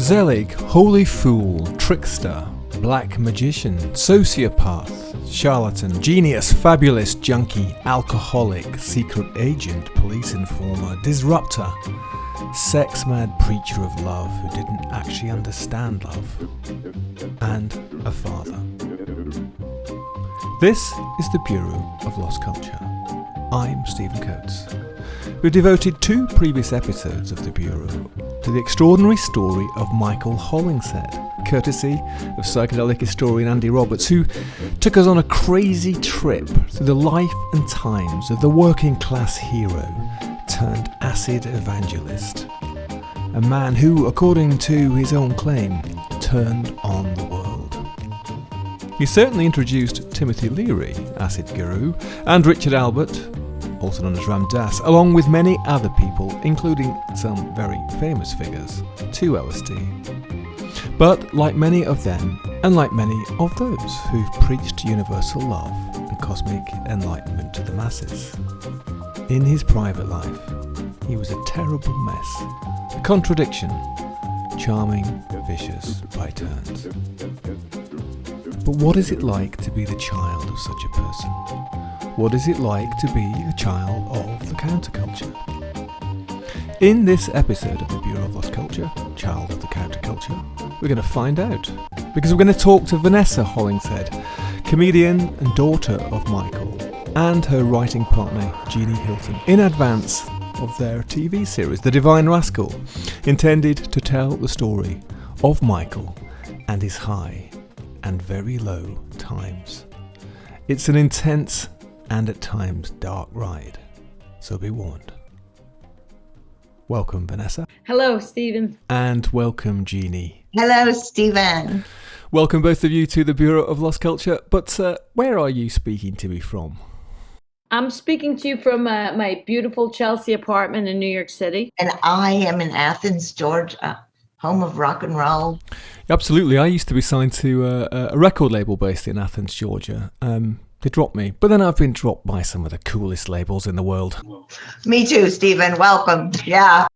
Zelig, holy fool, trickster, black magician, sociopath, charlatan, genius, fabulist, junkie, alcoholic, secret agent, police informer, disruptor, sex-mad preacher of love who didn't actually understand love, and a father. This is the Bureau of Lost Culture. I'm Stephen Coates. We've devoted 2 previous episodes of the Bureau to the extraordinary story of Michael Hollingshead, courtesy of psychedelic historian Andy Roberts, who took us on a crazy trip through the life and times of the working class hero turned acid evangelist, a man who, according to his own claim, turned on the world. He certainly introduced Timothy Leary, acid guru, and Richard Albert, also known as Ram Dass, along with many other people, including some very famous figures, to LSD. But like many of them, and like many of those who've preached universal love and cosmic enlightenment to the masses, in his private life, he was a terrible mess, a contradiction, charming, vicious by turns. But what is it like to be the child of such a person? What is it like to be a child of the counterculture? In this episode of the Bureau of Lost Culture, Child of the Counterculture, we're going to find out. Because we're going to talk to Vanessa Hollingshead, comedian and daughter of Michael, and her writing partner, Jeannie Hilton, in advance of their TV series, The Divine Rascal, intended to tell the story of Michael and his high and very low times. It's an intense and at times dark ride, so be warned. Welcome, Vanessa. Hello, Stephen. And welcome, Jeannie. Hello, Stephen. Welcome both of you to the Bureau of Lost Culture, but where are you speaking to me from? I'm speaking to you from my beautiful Chelsea apartment in New York City. And I am in Athens, Georgia, home of rock and roll. Absolutely. I used to be signed to a record label based in Athens, Georgia. They dropped me, but then I've been dropped by some of the coolest labels in the world. Me too, Stephen. Welcome. Yeah.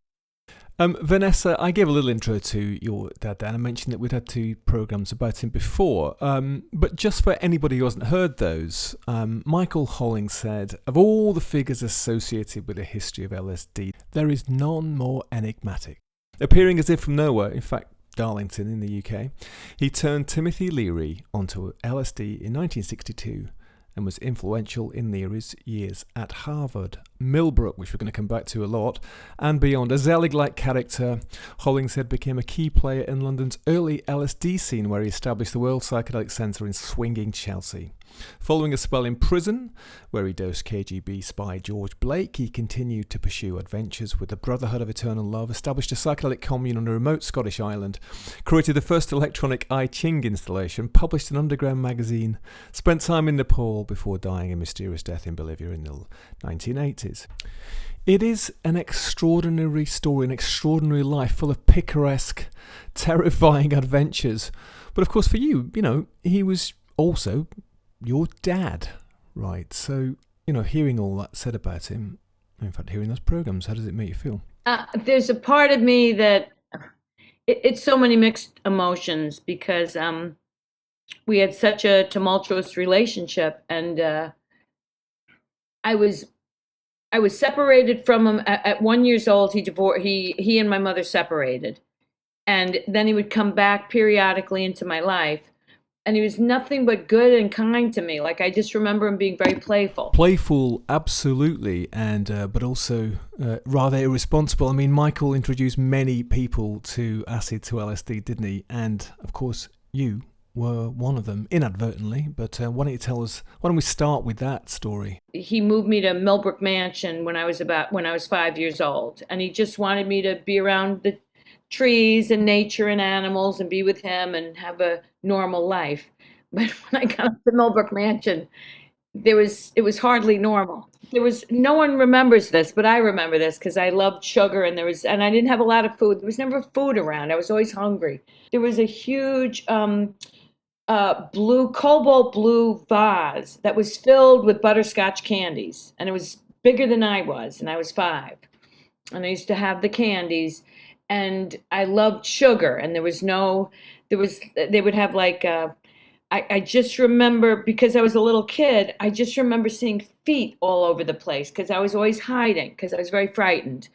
Vanessa, I gave a little intro to your dad there, and I mentioned that we'd had 2 programs about him before. But just for anybody who hasn't heard those, Michael Hollingshead, of all the figures associated with the history of LSD, there is none more enigmatic. Appearing as if from nowhere, in fact, Darlington in the UK, he turned Timothy Leary onto LSD in 1962 and was influential in Leary's years at Harvard, Millbrook, which we're going to come back to a lot, and beyond. A Zelig-like character, Hollingshead became a key player in London's early LSD scene, where he established the World Psychedelic Centre in swinging Chelsea. Following a spell in prison, where he dosed KGB spy George Blake, he continued to pursue adventures with the Brotherhood of Eternal Love, established a psychedelic commune on a remote Scottish island, created the first electronic I Ching installation, published an underground magazine, spent time in Nepal before dying a mysterious death in Bolivia in the 1980s. It is an extraordinary story, an extraordinary life full of picaresque, terrifying adventures. But of course for you, he was also your dad, right? So, hearing all that said about him, in fact, hearing those programs, how does it make you feel? There's a part of me that it's so many mixed emotions because we had such a tumultuous relationship, and I was separated from him at 1 year old. He and my mother separated, and then he would come back periodically into my life. And he was nothing but good and kind to me. Like, I just remember him being very playful. Playful, absolutely, and but also rather irresponsible. I mean, Michael introduced many people to acid, to LSD, didn't he? And, of course, you were one of them, inadvertently. But why don't we start with that story? He moved me to Millbrook Mansion when I was 5 years old. And he just wanted me to be around the trees and nature and animals and be with him and have a normal life. But when I got up to Millbrook Mansion, it was hardly normal. No one remembers this, but I remember this because I loved sugar, and I didn't have a lot of food. There was never food around. I was always hungry. There was a huge cobalt blue vase that was filled with butterscotch candies, and it was bigger than I was, and I was 5. And I used to have the candies. and I loved sugar. And they would have like, I just remember, because I was a little kid, I just remember seeing feet all over the place because I was always hiding because I was very frightened.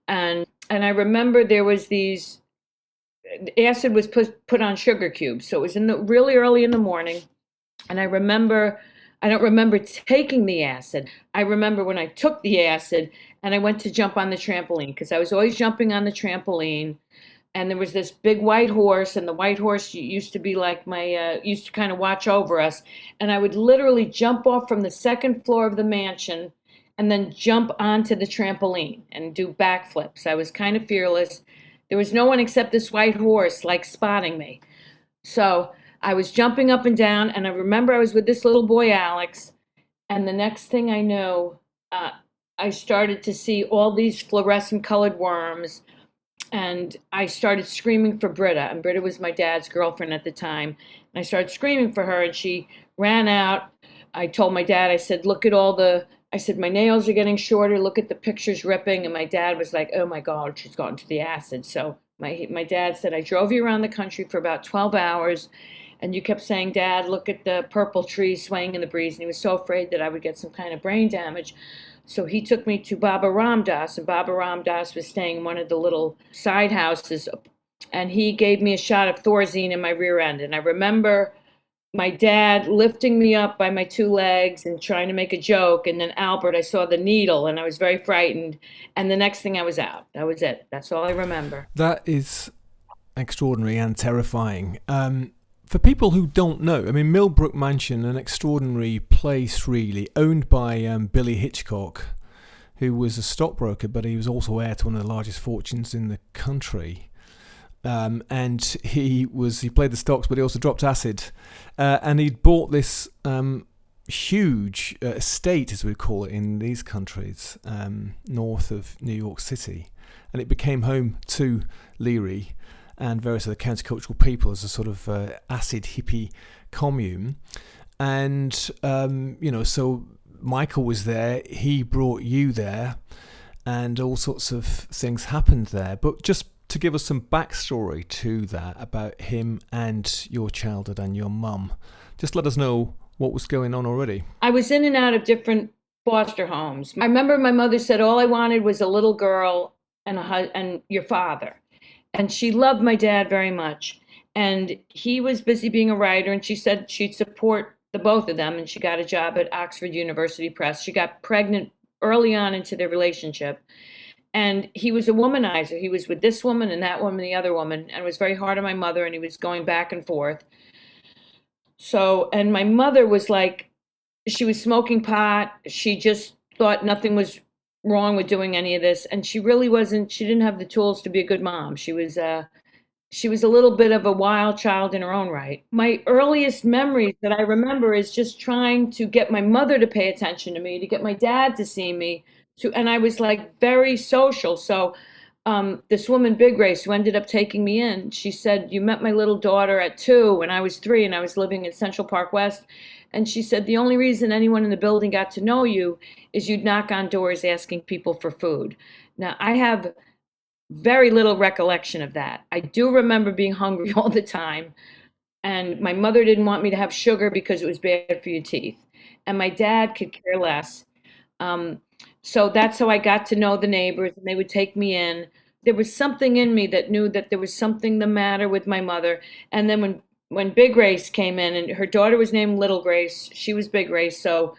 And I remember there was these, acid was put on sugar cubes. So it was really early in the morning. And I don't remember taking the acid. I remember when I took the acid and I went to jump on the trampoline because I was always jumping on the trampoline. And there was this big white horse, and the white horse used to be like used to kind of watch over us. And I would literally jump off from the second floor of the mansion and then jump onto the trampoline and do backflips. I was kind of fearless. There was no one except this white horse like spotting me. So I was jumping up and down, and I remember I was with this little boy, Alex, and the next thing I know, I started to see all these fluorescent colored worms, and I started screaming for Britta, and Britta was my dad's girlfriend at the time, and I started screaming for her, and she ran out. I told my dad, I said, I said, my nails are getting shorter, look at the pictures ripping, and my dad was like, oh my God, she's gotten to the acid. So my dad said, I drove you around the country for about 12 hours, and you kept saying, Dad, look at the purple trees swaying in the breeze. And he was so afraid that I would get some kind of brain damage. So he took me to Baba Ram Das, and Baba Ram Das was staying in one of the little side houses. And he gave me a shot of Thorazine in my rear end. And I remember my dad lifting me up by my two legs and trying to make a joke. And then Albert, I saw the needle and I was very frightened. And the next thing I was out. That was it. That's all I remember. That is extraordinary and terrifying. For people who don't know, I mean, Millbrook Mansion, an extraordinary place, really, owned by Billy Hitchcock, who was a stockbroker, but he was also heir to one of the largest fortunes in the country. And he played the stocks, but he also dropped acid. And he'd bought this huge estate, as we call it in these countries, north of New York City. And it became home to Leary and various other countercultural people as a sort of acid hippie commune. And, so Michael was there, he brought you there, and all sorts of things happened there. But just to give us some backstory to that about him and your childhood and your mum, just let us know what was going on already. I was in and out of different foster homes. I remember my mother said all I wanted was a little girl and your father. And she loved my dad very much. And he was busy being a writer, and she said she'd support the both of them. And she got a job at Oxford University Press. She got pregnant early on into their relationship. And he was a womanizer. He was with this woman and that woman, and the other woman, and was very hard on my mother, and he was going back and forth. So, and my mother was like, she was smoking pot. She just thought nothing was wrong with doing any of this. And she really wasn't, she didn't have the tools to be a good mom. She was a little bit of a wild child in her own right. My earliest memories that I remember is just trying to get my mother to pay attention to me, to get my dad to see me. And I was like very social. So this woman, Big Race, who ended up taking me in, she said, you met my little daughter at 2 when I was 3 and I was living in Central Park West. And she said, the only reason anyone in the building got to know you is you'd knock on doors asking people for food. Now, I have very little recollection of that. I do remember being hungry all the time. And my mother didn't want me to have sugar because it was bad for your teeth. And my dad could care less. So that's how I got to know the neighbors, and they would take me in. There was something in me that knew that there was something the matter with my mother. And then when Big Grace came in, and her daughter was named Little Grace, she was Big Grace, so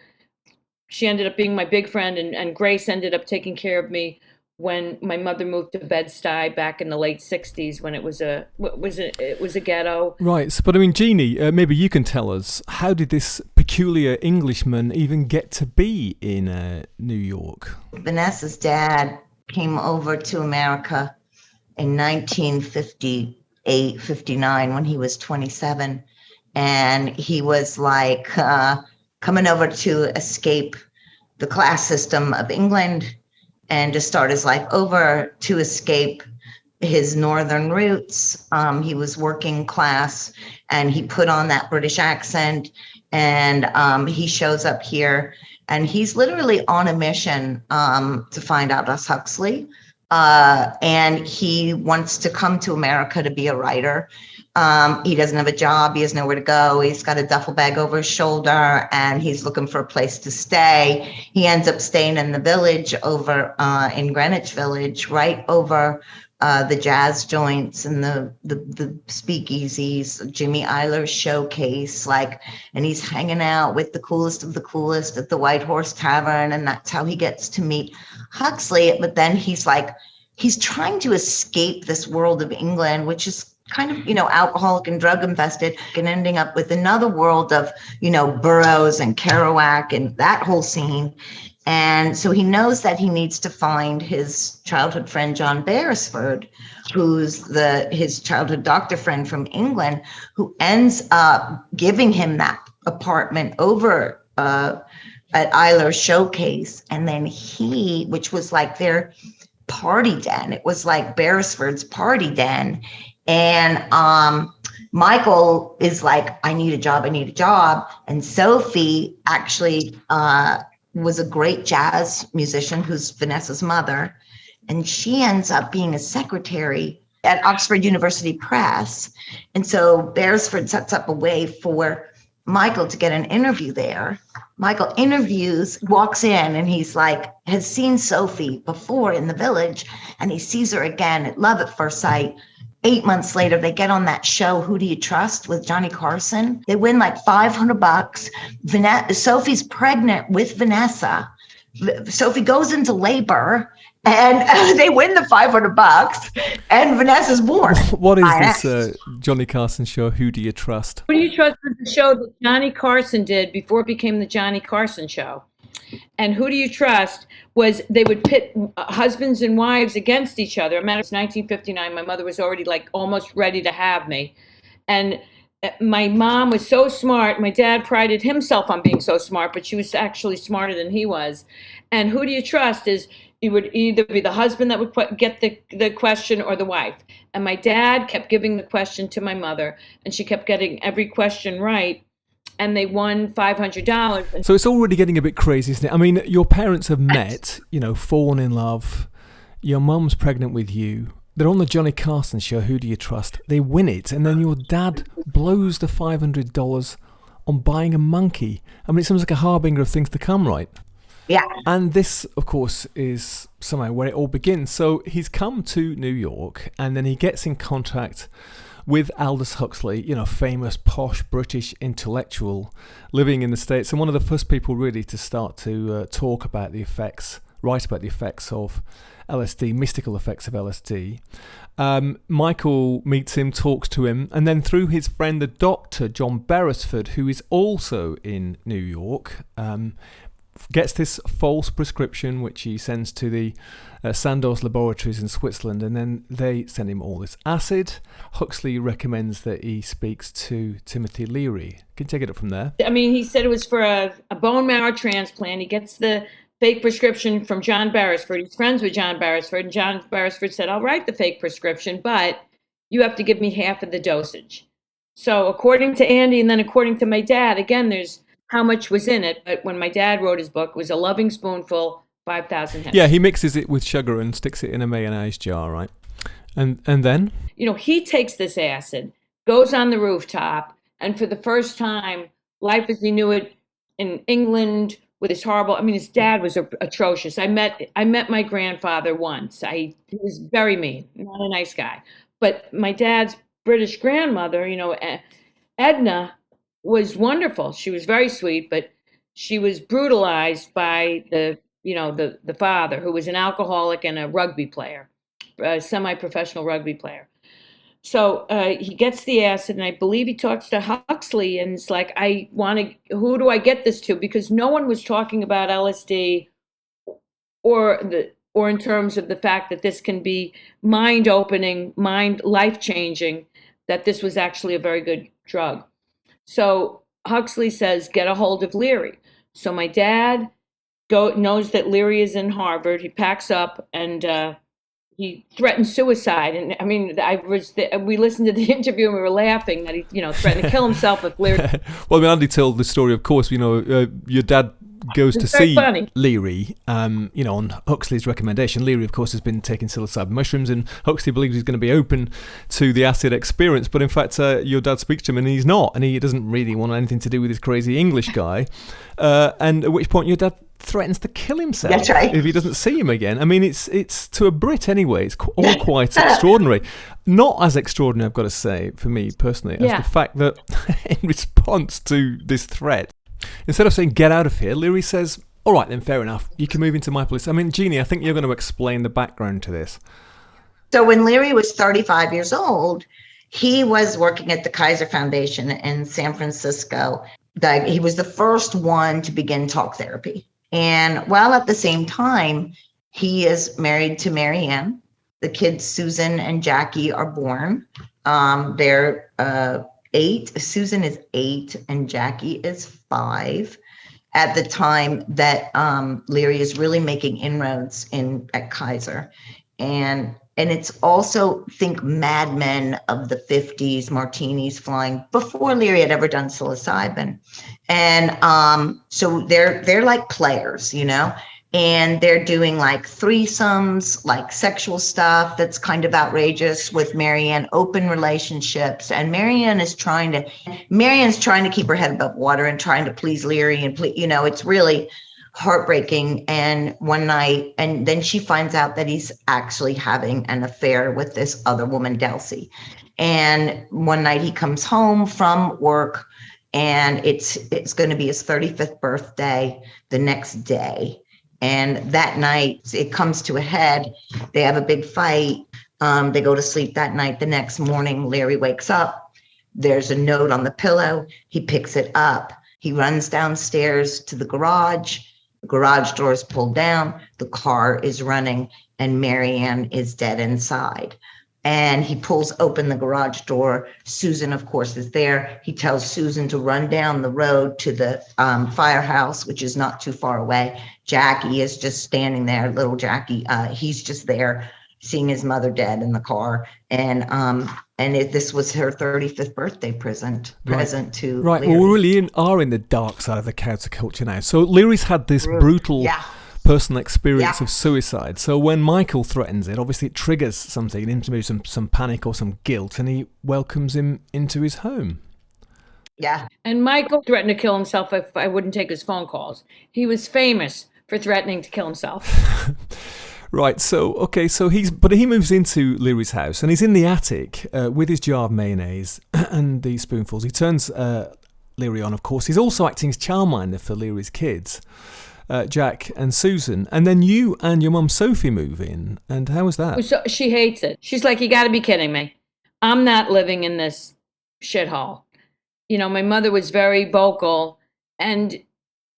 she ended up being my big friend, and Grace ended up taking care of me when my mother moved to Bed-Stuy back in the late 60s when it was a ghetto. Right, so, but I mean, Jeannie, maybe you can tell us, how did this peculiar Englishman even get to be in New York? Vanessa's dad came over to America in 1958, 59 when he was 27. And he was like coming over to escape the class system of England and to start his life over, to escape his northern roots. He was working class, and he put on that British accent, and he shows up here, and he's literally on a mission to find Aldous Huxley, and he wants to come to America to be a writer. He doesn't have a job. He has nowhere to go. He's got a duffel bag over his shoulder, and he's looking for a place to stay. He ends up staying in the village over in Greenwich Village, right over the jazz joints and the speakeasies, Jimmy Eiler's showcase, and he's hanging out with the coolest of the coolest at the White Horse Tavern, and that's how he gets to meet Huxley. But then he's trying to escape this world of England, which is kind of, alcoholic and drug infested, and ending up with another world of, Burroughs and Kerouac and that whole scene. And so he knows that he needs to find his childhood friend, John Beresford, who's his childhood doctor friend from England, who ends up giving him that apartment over at Eiler's showcase. And then which was like their party den. It was like Beresford's party den. And Michael is like, I need a job. And Sophie actually was a great jazz musician who's Vanessa's mother. And she ends up being a secretary at Oxford University Press. And so Beresford sets up a way for Michael to get an interview there. Michael walks in, and he's like, has seen Sophie before in the village, and he sees her again at love at first sight. 8 months later, they get on that show, Who Do You Trust, with Johnny Carson. They win like $500. Sophie's pregnant with Vanessa. Sophie goes into labor, and they win the $500, and Vanessa's born. What is this Johnny Carson show, Who Do You Trust? Who Do You Trust was the show that Johnny Carson did before it became the Johnny Carson Show. And Who Do You Trust was they would pit husbands and wives against each other. I remember it was 1959. My mother was already almost ready to have me. And my mom was so smart. My dad prided himself on being so smart, but she was actually smarter than he was. And Who Do You Trust is it would either be the husband that would get the question or the wife. And my dad kept giving the question to my mother, and she kept getting every question right. And they won $500. So it's already getting a bit crazy, isn't it? I mean, your parents have met, fallen in love. Your mum's pregnant with you. They're on the Johnny Carson show, Who Do You Trust? They win it, and then your dad blows the $500 on buying a monkey. I mean, it seems like a harbinger of things to come, right? Yeah. And this, of course, is somehow where it all begins. So he's come to New York, and then he gets in contact with Aldous Huxley, famous posh British intellectual living in the States, and one of the first people really to start to write about the effects of LSD, mystical effects of LSD. Michael meets him, talks to him, and then through his friend, the doctor, John Beresford, who is also in New York, gets this false prescription, which he sends to the Sandoz laboratories in Switzerland, and then they send him all this acid. Huxley recommends that he speaks to Timothy Leary. Can you take it up from there? I mean, he said it was for a bone marrow transplant. He gets the fake prescription from John Beresford. He's friends with John Beresford, and John Beresford said, I'll write the fake prescription, but you have to give me half of the dosage. So according to Andy, and then according to my dad, again, there's how much was in it, but when my dad wrote his book, it was a loving spoonful, 5,000 hens. Yeah, he mixes it with sugar and sticks it in a mayonnaise jar, right? And then? He takes this acid, goes on the rooftop, and for the first time, life as he knew it in England with his horrible, his dad was atrocious. I met my grandfather once. He was very mean, not a nice guy. But my dad's British grandmother, Edna, was wonderful. She was very sweet, but she was brutalized by the father, who was an alcoholic and a rugby player, a semi-professional rugby player. So he gets the acid, and I believe he talks to Huxley, and it's like, who do I get this to? Because no one was talking about LSD or in terms of the fact that this can be mind-opening, life-changing, that this was actually a very good drug. So Huxley says, get a hold of Leary. So my dad knows that Leary is in Harvard. He packs up, and he threatens suicide. And we listened to the interview, and we were laughing that he, threatened to kill himself if Leary. Well, Andy told the story, of course. Your dad goes to It's very see funny. Leary, on Huxley's recommendation. Leary, of course, has been taking psilocybin mushrooms, and Huxley believes he's going to be open to the acid experience. But in fact, your dad speaks to him, and he's not, and he doesn't really want anything to do with this crazy English guy. And at which point, your dad threatens to kill himself. That's right. If he doesn't see him again. I mean, it's to a Brit anyway. It's all quite extraordinary. Not as extraordinary, I've got to say, for me personally, as the fact that in response to this threat, instead of saying get out of here, Leary says, all right then, fair enough, you can move into my place. I mean, Jeannie, I think you're going to explain the background to this. So when Leary was 35 years old, he was working at the Kaiser Foundation in San Francisco. He was the first one to begin talk therapy. And while at the same time, he is married to Marianne. The kids, Susan and Jackie, are born. They're 8. Susan is 8 and Jackie is 5 at the time that Leary is really making inroads at Kaiser. And it's also, think Mad Men of the 50s, martinis flying, before Leary had ever done psilocybin. And so they're like players, and they're doing like threesomes, like sexual stuff that's kind of outrageous with Marianne, open relationships. And Marianne's trying to keep her head above water and trying to please Leary and it's really heartbreaking. And one night, and then she finds out that he's actually having an affair with this other woman, Delcy. And one night he comes home from work, and it's going to be his 35th birthday the next day. And that night it comes to a head. They have a big fight. They go to sleep that night. The next morning, Leary wakes up. There's a note on the pillow. He picks it up. He runs downstairs to the garage. The garage door is pulled down. The car is running, and Marianne is dead inside. And he pulls open the garage door. Susan, of course, is there. He tells Susan to run down the road to the firehouse, which is not too far away. Jackie is just standing there, little Jackie. He's just there, seeing his mother dead in the car. And this was her 35th birthday present to Right, Leary. well, we really are in the dark side of the counterculture now. So Leary's had this brutal personal experience of suicide. So when Michael threatens it, obviously it triggers something in him, maybe some panic or some guilt, and he welcomes him into his home. Yeah. And Michael threatened to kill himself if I wouldn't take his phone calls. He was famous for threatening to kill himself. Right, so he moves into Leary's house, and he's in the attic with his jar of mayonnaise and the spoonfuls. He turns Leary on, of course. He's also acting as childminder for Leary's kids, Jack and Susan. And then you and your mum Sophie move in. And how was that? So she hates it. She's like, you got to be kidding me. I'm not living in this shithole. My mother was very vocal, and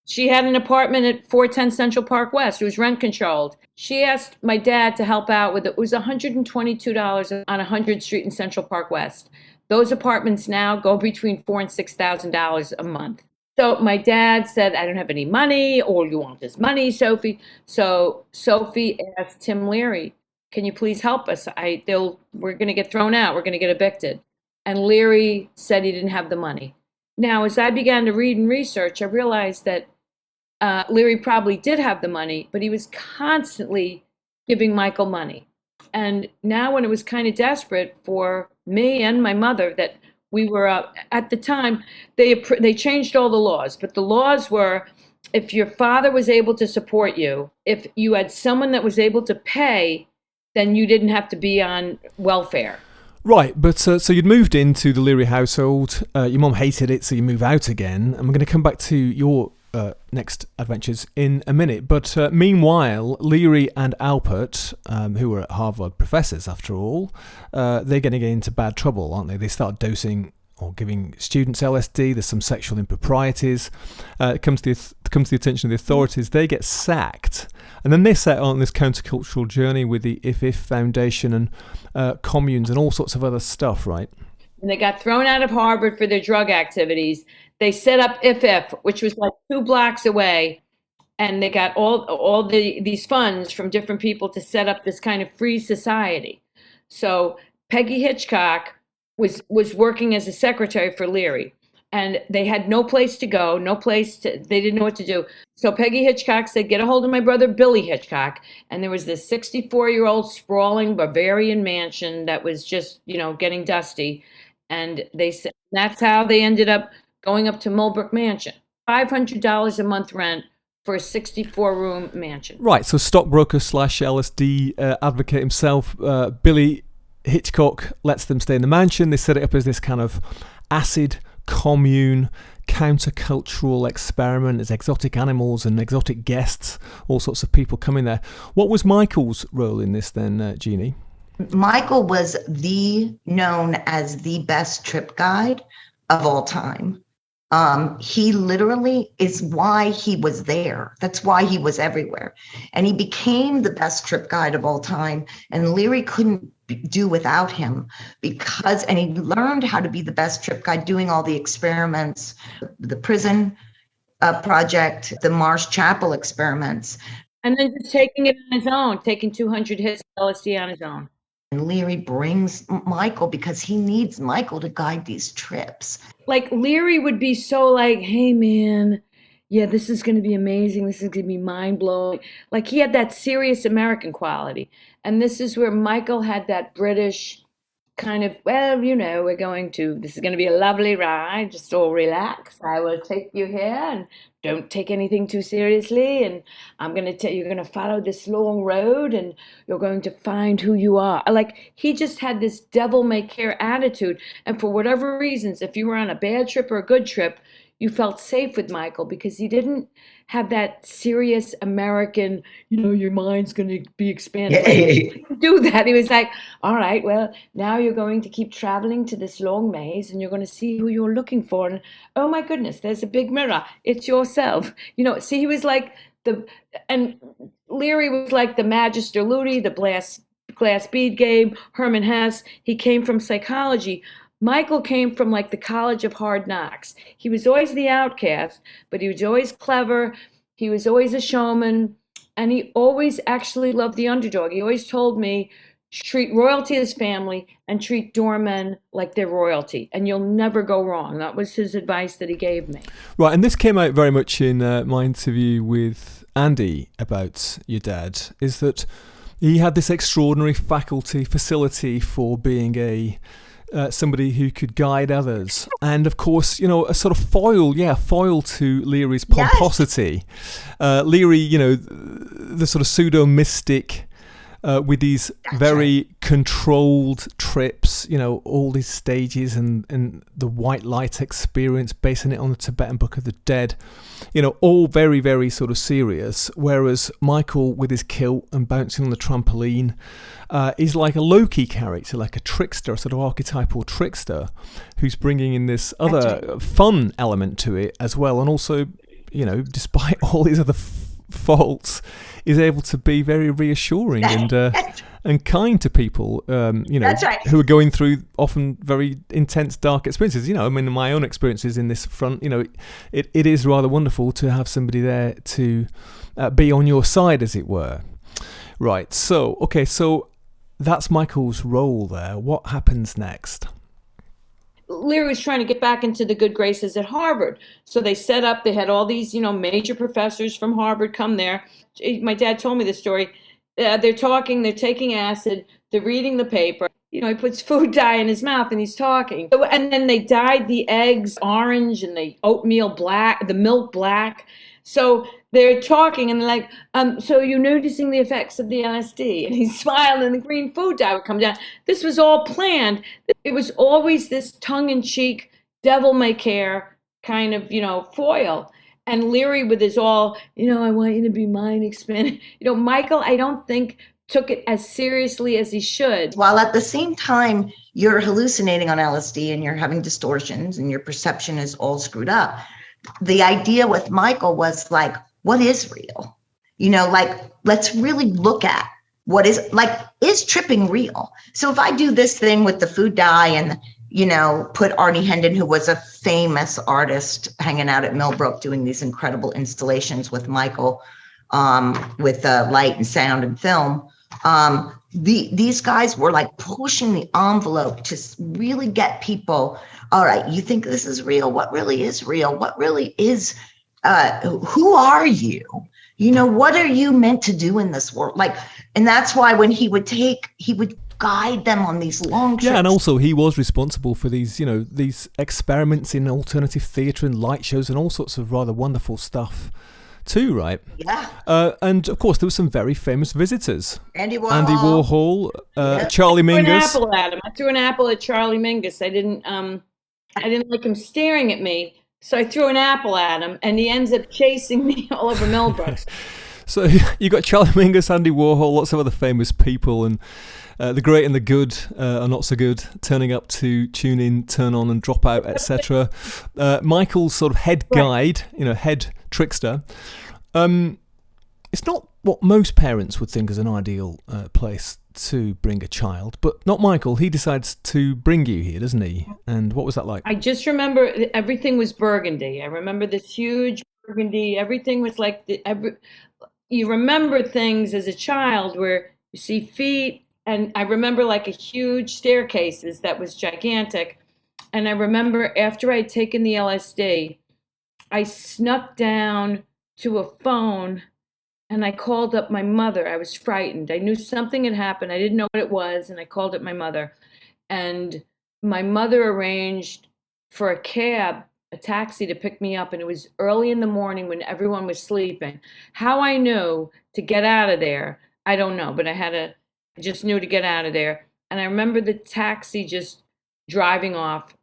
she had an apartment at 410 Central Park West. It was rent controlled. She asked my dad to help out with it. It was $122 on 100th Street in Central Park West. Those apartments now go between $4,000 and $6,000 a month. So my dad said, I don't have any money. All you want is money, Sophie. So Sophie asked Tim Leary, can you please help us? We're going to get thrown out. We're going to get evicted. And Leary said he didn't have the money. Now, as I began to read and research, I realized that Leary probably did have the money, but he was constantly giving Michael money. And now when it was kind of desperate for me and my mother, that we were, at the time, they changed all the laws, but the laws were, if your father was able to support you, if you had someone that was able to pay, then you didn't have to be on welfare. Right, but so you'd moved into the Leary household. Your mum hated it, so you move out again. And we're going to come back to your next adventures in a minute. But meanwhile, Leary and Alpert, who were at Harvard professors after all, they're going to get into bad trouble, aren't they? They start dosing or giving students LSD. There's some sexual improprieties. It comes to the attention of the authorities. They get sacked. And then they set on this countercultural journey with the If Foundation and communes and all sorts of other stuff, right? And they got thrown out of Harvard for their drug activities. They set up If, which was like 2 blocks away. And they got all these funds from different people to set up this kind of free society. So Peggy Hitchcock was working as a secretary for Leary. And they had no place to go, they didn't know what to do. So Peggy Hitchcock said, get a hold of my brother, Billy Hitchcock. And there was this 64-year-old sprawling Bavarian mansion that was just, getting dusty. And they said, that's how they ended up going up to Mulbrook Mansion. $500 a month rent for a 64-room mansion. Right, so stockbroker / LSD advocate himself, Billy Hitchcock lets them stay in the mansion. They set it up as this kind of acid commune, countercultural experiment. There's exotic animals and exotic guests, all sorts of people coming there. What was Michael's role in this then, Jeannie? Michael was known as the best trip guide of all time. He literally is why he was there. That's why he was everywhere. And he became the best trip guide of all time. And Leary couldn't do without him and he learned how to be the best trip guide doing all the experiments, the prison project, the Marsh Chapel experiments. And then just taking it on his own, taking 200 hits of LSD on his own. And Leary brings Michael because he needs Michael to guide these trips. Like Leary would be so like, hey man, yeah, this is going to be amazing. This is going to be mind blowing. Like he had that serious American quality. And this is where Michael had that British kind of, well, this is going to be a lovely ride. Just all relax. I will take you here and don't take anything too seriously. And I'm going to tell you, you're going to follow this long road and you're going to find who you are. Like he just had this devil may care attitude. And for whatever reasons, if you were on a bad trip or a good trip, you felt safe with Michael because he didn't have that serious American, your mind's going to be expanded. He didn't do that. He was like, all right, well, now you're going to keep traveling to this long maze and you're going to see who you're looking for. And oh my goodness, there's a big mirror. It's yourself. See, he was like and Leary was like the Magister Ludi, the glass bead game, Herman Hesse. He came from psychology. Michael came from like the College of Hard Knocks. He was always the outcast, but he was always clever. He was always a showman, and he always actually loved the underdog. He always told me, treat royalty as family and treat doormen like they're royalty, and you'll never go wrong. That was his advice that he gave me. Right, and this came out very much in my interview with Andy about your dad, is that he had this extraordinary facility for being somebody who could guide others, and of course, a sort of foil to Leary's pomposity. Yes. Leary, the sort of pseudo mystic with these very controlled trips, all these stages and the white light experience, basing it on the Tibetan Book of the Dead, all very, very sort of serious. Whereas Michael, with his kilt and bouncing on the trampoline, is like a Loki character, like a trickster, a sort of archetypal trickster, who's bringing in this other fun element to it as well. And also, despite all these other faults, is able to be very reassuring and kind to people, who are going through often very intense, dark experiences. My own experiences in this front, it is rather wonderful to have somebody there to be on your side, as it were. Right. So that's Michael's role there. What happens next? Leary was trying to get back into the good graces at Harvard. So they had all these, major professors from Harvard come there. My dad told me this story. They're talking, they're taking acid, they're reading the paper. He puts food dye in his mouth and he's talking. And then they dyed the eggs orange and the oatmeal black, the milk black. So they're talking and they're like, so you're noticing the effects of the LSD? And he's smiling and the green food dye would come down. This was all planned. It was always this tongue-in-cheek, devil may care kind of, foil. And Leary with his all, I want you to be mind expanded. Michael, I don't think took it as seriously as he should. While at the same time, you're hallucinating on LSD and you're having distortions and your perception is all screwed up. The idea with Michael was like, what is real? Let's really look at what is tripping real? So if I do this thing with the food dye and, put Arnie Hendon, who was a famous artist hanging out at Millbrook doing these incredible installations with Michael, with light and sound and film, These guys were like pushing the envelope to really get people. All right, you think this is real? What really is real? What really is? Who are you? What are you meant to do in this world? And that's why when he would guide them on these long trips. Yeah, and also he was responsible for these experiments in alternative theatre and light shows and all sorts of rather wonderful stuff too, right? Yeah. And of course there were some very famous visitors. Andy Warhol, Charlie Mingus. I threw an apple at Charlie Mingus. I didn't like him staring at me. So I threw an apple at him, and he ends up chasing me all over Millbrook. So you got Charlie Mingus, Andy Warhol, lots of other famous people, and the great and the good are not so good, turning up to tune in, turn on, and drop out, etc. Michael's sort of head guide, head trickster. It's not what most parents would think is an ideal place to bring a child, but not Michael. He decides to bring you here, doesn't he? And what was that like? I just remember everything was burgundy. I remember this huge burgundy. Everything was like you remember things as a child where you see feet, and I remember like a huge staircases that was gigantic. And I remember after I'd taken the LSD, I snuck down to a phone and I called up my mother. I was frightened. I knew something had happened. I didn't know what it was. And I called up my mother. And my mother arranged for a taxi to pick me up. And it was early in the morning when everyone was sleeping. How I knew to get out of there, I don't know. But I just knew to get out of there. And I remember the taxi just driving off.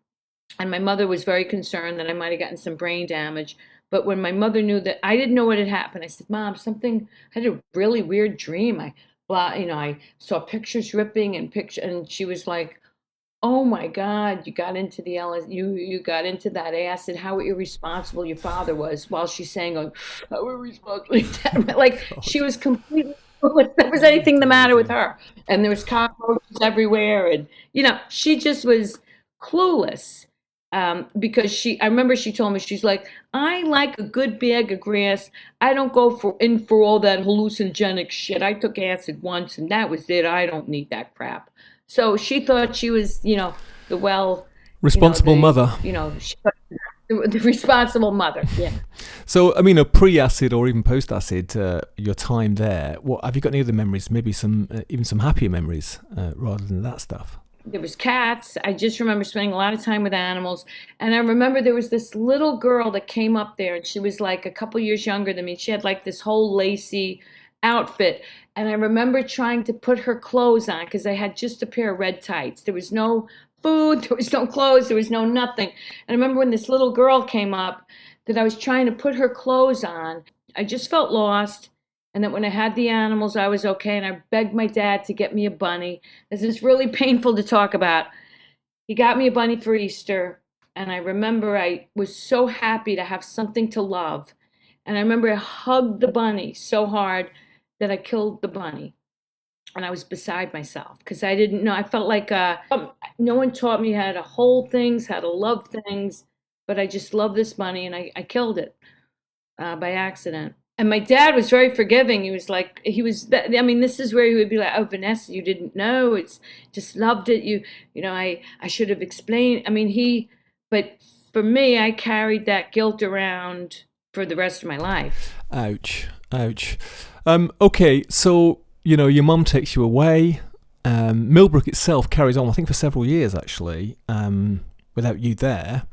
And my mother was very concerned that I might have gotten some brain damage. But when my mother knew that, I didn't know what had happened. I said, Mom, I had a really weird dream. I saw pictures ripping and she was like, oh my God, you got into the you got into that acid. How irresponsible your father was. While she's saying, oh, how irresponsible. Like she was completely clueless. There was anything the matter with her. And there was cockroaches everywhere. And, she just was clueless. Because I remember she told me, she's like, I like a good bag of grass. I don't go for all that hallucinogenic shit. I took acid once and that was it. I don't need that crap. So she thought she was, the responsible mother. The responsible mother. Yeah. So, pre-acid or even post-acid, your time there, have you got any other memories? Maybe even some happier memories rather than that stuff? There was cats. I just remember spending a lot of time with animals. And I remember there was this little girl that came up there and she was like a couple years younger than me. She had like this whole lacy outfit. And I remember trying to put her clothes on because I had just a pair of red tights. There was no food, there was no clothes, there was no nothing. And I remember when this little girl came up that I was trying to put her clothes on. I just felt lost. And that when I had the animals, I was okay. And I begged my dad to get me a bunny. This is really painful to talk about. He got me a bunny for Easter. And I remember I was so happy to have something to love. And I remember I hugged the bunny so hard that I killed the bunny. And I was beside myself because I didn't know. I felt like no one taught me how to hold things, how to love things. But I just loved this bunny and I killed it by accident. And my dad was very forgiving. This is where he would be like, oh, Vanessa, you didn't know. It's just loved it. I should have explained. But for me, I carried that guilt around for the rest of my life. Ouch. Okay, so, your mum takes you away. Millbrook itself carries on, I think, for several years, actually, without you there.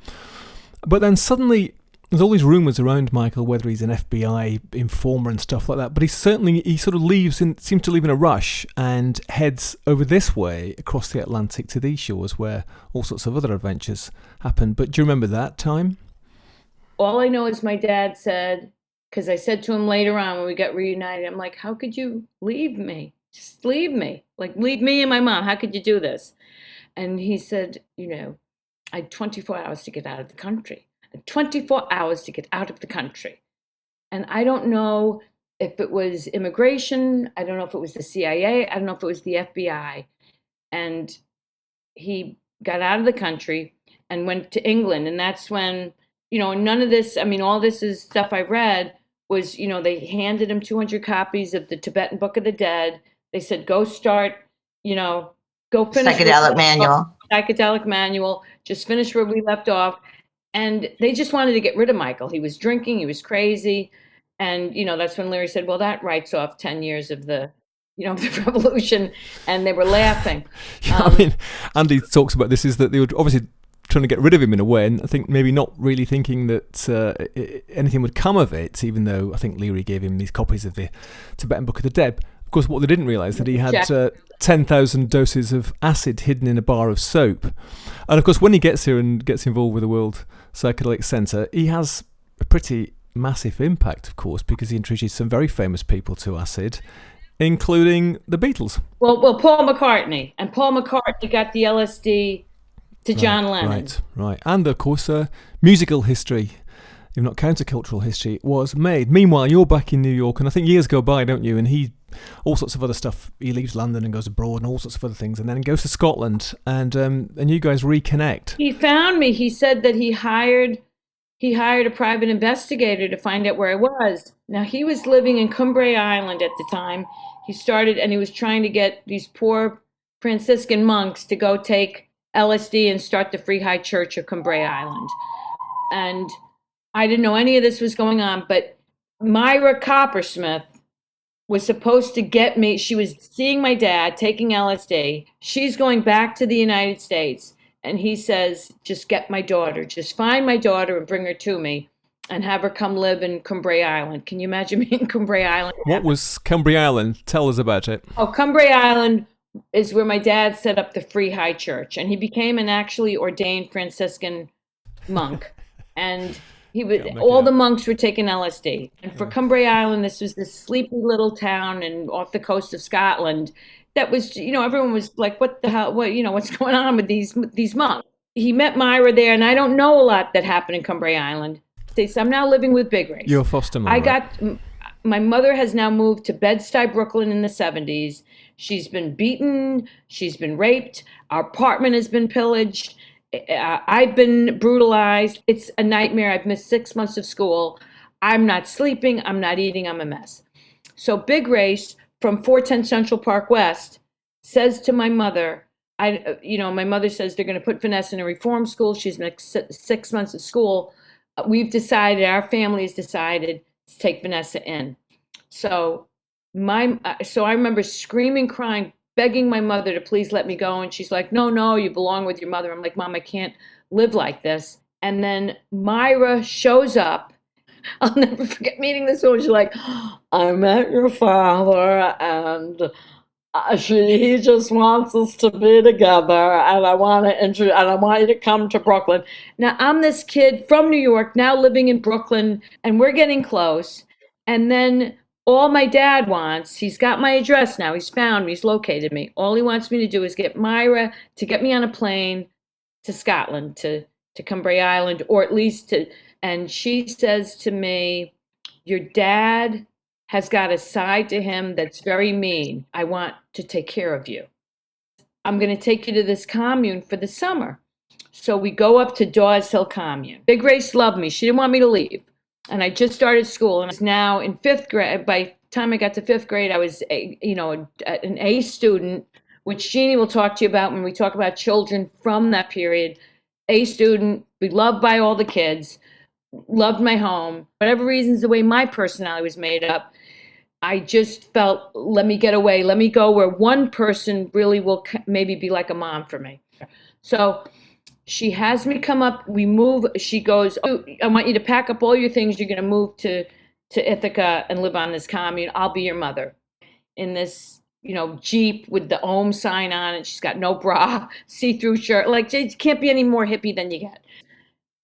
But then suddenly there's all these rumours around Michael, whether he's an FBI informer and stuff like that. But he sort of seems to leave in a rush and heads over this way across the Atlantic to these shores where all sorts of other adventures happen. But do you remember that time? All I know is my dad said, because I said to him later on when we got reunited, I'm like, how could you leave me? Just leave me. Like, leave me and my mom. How could you do this? And he said, I had 24 hours to get out of the country. 24 hours to get out of the country. And I don't know if it was immigration. I don't know if it was the CIA. I don't know if it was the FBI. And he got out of the country and went to England. And that's when, none of this, all this is stuff I read was, they handed him 200 copies of the Tibetan Book of the Dead. They said, go start, go finish psychedelic manual, just finish where we left off. And they just wanted to get rid of Michael. He was drinking, he was crazy. And, that's when Leary said, well, that writes off 10 years of the the revolution. And they were laughing. Andy talks about this, is that they were obviously trying to get rid of him in a way, and I think maybe not really thinking that anything would come of it, even though I think Leary gave him these copies of the Tibetan Book of the Dead. Of course, what they didn't realise that he had 10,000 doses of acid hidden in a bar of soap. And of course, when he gets here and gets involved with the World Psychedelic Centre, he has a pretty massive impact, of course, because he introduced some very famous people to acid, including the Beatles. Well, Paul McCartney. And Paul McCartney got the LSD to John Lennon. Right. And of course, musical history, if not countercultural history, was made. Meanwhile, you're back in New York, and I think years go by, don't you? And he, all sorts of other stuff. He leaves London and goes abroad and all sorts of other things, and then goes to Scotland, and you guys reconnect. He found me. He said that he hired a private investigator to find out where I was. Now, he was living in Cumbrae Island at the time. He was trying to get these poor Franciscan monks to go take LSD and start the Free High Church of Cumbrae Island. And I didn't know any of this was going on, but Myra Coppersmith was supposed to get me. She was seeing my dad taking LSD. She's going back to the United States. And he says, just get my daughter. Just find my daughter and bring her to me and have her come live in Cumbrae Island. Can you imagine me in Cumbrae Island? What was Cumbrae Island? Tell us about it. Oh, Cumbrae Island is where my dad set up the Free High Church. And he became an actually ordained Franciscan monk. And all the monks were taking LSD. And for Cumbrae Island, this was this sleepy little town and off the coast of Scotland. That was, everyone was like, what the hell, what's going on with these monks? He met Myra there, and I don't know a lot that happened in Cumbrae Island. So I'm now living with Big Race. You're a foster mother. My mother has now moved to Bed-Stuy, Brooklyn in the 70s. She's been beaten. She's been raped. Our apartment has been pillaged. I've been brutalized. It's a nightmare. I've missed 6 months of school. I'm not sleeping. I'm not eating. I'm a mess. So Big Race from 410 Central Park West says to my mother, my mother says they're going to put Vanessa in a reform school. She's missed 6 months of school. Our family has decided to take Vanessa in. So I remember screaming, crying, begging my mother to please let me go. And she's like, no, you belong with your mother. I'm like, Mom, I can't live like this. And then Myra shows up. I'll never forget meeting this woman. She's like, I met your father, and he just wants us to be together, and I want you to come to Brooklyn. Now, I'm this kid from New York, now living in Brooklyn, and we're getting close. And then all my dad wants, he's got my address now. He's found me. He's located me. All he wants me to do is get Myra to get me on a plane to Scotland, to Cumbrae Island, or at least to. And she says to me, your dad has got a side to him that's very mean. I want to take care of you. I'm going to take you to this commune for the summer. So we go up to Dawes Hill Commune. Big Race loved me. She didn't want me to leave. And I just started school, and I was now in 5th grade. By the time I got to 5th grade, I was an A student, which Jeannie will talk to you about when we talk about children from that period. A student, beloved by all the kids. Loved my home. Whatever reasons, the way my personality was made up, I just felt, let me get away. Let me go where one person really will maybe be like a mom for me. So she has me come up. We move. She goes, I want you to pack up all your things. You're going to move to Ithaca and live on this commune. I'll be your mother. In this, Jeep with the Ohm sign on it. She's got no bra, see-through shirt. Like, it can't be any more hippie than you get.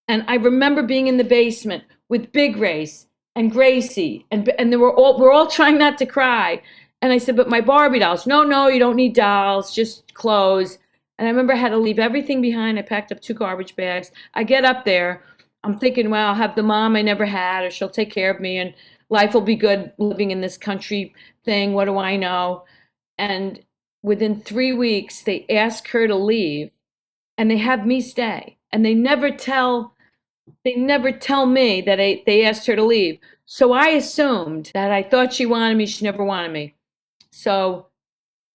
And I remember being in the basement with Big Race and Gracie, and we're all trying not to cry. And I said, but my Barbie dolls. No, you don't need dolls, just clothes. And I remember I had to leave everything behind. I packed up 2 garbage bags. I get up there. I'm thinking, well, I'll have the mom I never had, or she'll take care of me, and life will be good living in this country thing. What do I know? And within 3 weeks, they ask her to leave, and they have me stay. And they never tell me that they asked her to leave. So I assumed that I thought she wanted me. She never wanted me. So